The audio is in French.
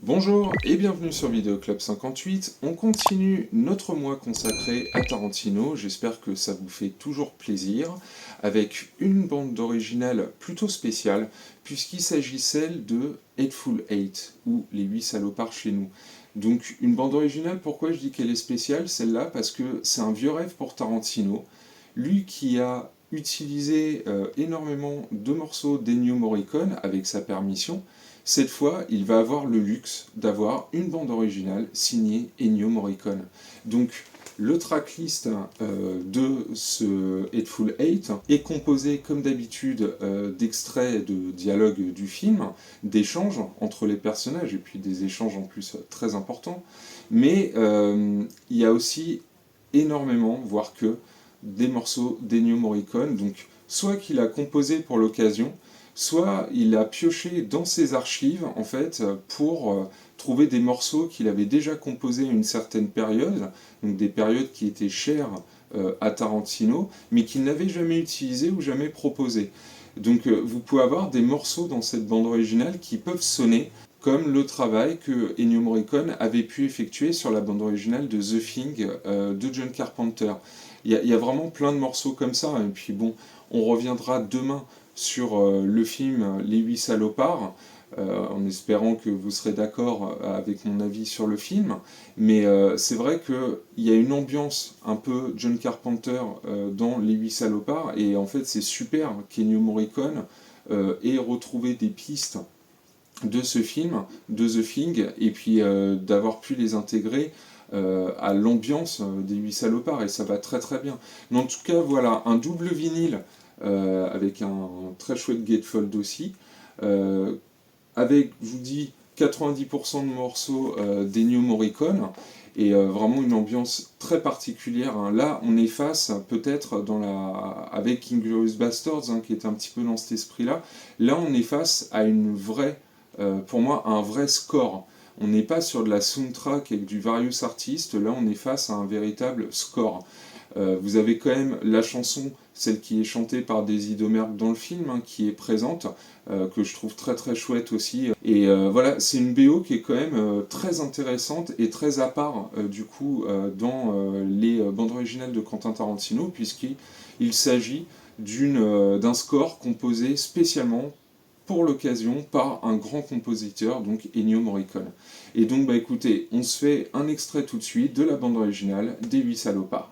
Bonjour et bienvenue sur Vidéo Club 58. On continue notre mois consacré à Tarantino. J'espère que ça vous fait toujours plaisir, avec une bande originale plutôt spéciale, puisqu'il s'agit celle de Hateful Eight, ou Les 8 salopards chez nous. Donc une bande originale, pourquoi je dis qu'elle est spéciale, celle-là, parce que c'est un vieux rêve pour Tarantino. Lui qui a utilisé énormément de morceaux d'Ennio Morricone avec sa permission. Cette fois, il va avoir le luxe d'avoir une bande originale signée Ennio Morricone. Donc, le tracklist de ce Hateful Eight est composé, comme d'habitude, d'extraits de dialogues du film, d'échanges entre les personnages, et puis des échanges en plus très importants. Mais il y a aussi énormément, voire que, des morceaux d'Ennio Morricone, donc soit qu'il a composé pour l'occasion, soit il a pioché dans ses archives en fait pour trouver des morceaux qu'il avait déjà composés à une certaine période, donc des périodes qui étaient chères à Tarantino, mais qu'il n'avait jamais utilisées ou jamais proposées. Donc vous pouvez avoir des morceaux dans cette bande originale qui peuvent sonner comme le travail que Ennio Morricone avait pu effectuer sur la bande originale de The Thing de John Carpenter. Il y a vraiment plein de morceaux comme ça, et puis bon, on reviendra demain sur le film Les 8 salopards, en espérant que vous serez d'accord avec mon avis sur le film. Mais c'est vrai qu'il y a une ambiance un peu John Carpenter dans Les 8 salopards, et en fait c'est super qu'Ennio Morricone ait retrouvé des pistes de ce film, de The Thing, et puis d'avoir pu les intégrer à l'ambiance des 8 salopards, et ça va très très bien. Mais en tout cas, voilà, un double vinyle avec un très chouette gatefold aussi, avec, je vous dis, 90% de morceaux d'Ennio Morricone, et vraiment une ambiance très particulière. Hein. Là, on est face, peut-être, avec Inglourious Basterds, hein, qui est un petit peu dans cet esprit-là, là, on est face à une vraie, pour moi, un vrai score. On n'est pas sur de la soundtrack avec du various artist, là, on est face à un véritable score. Vous avez quand même la chanson, celle qui est chantée par Daisy Domergue dans le film, hein, qui est présente, que je trouve très très chouette aussi. Et voilà, c'est une BO qui est quand même très intéressante et très à part du coup dans les bandes originales de Quentin Tarantino, puisqu'il s'agit d'un score composé spécialement pour l'occasion par un grand compositeur, donc Ennio Morricone. Et donc bah écoutez, on se fait un extrait tout de suite de la bande originale des 8 salopards.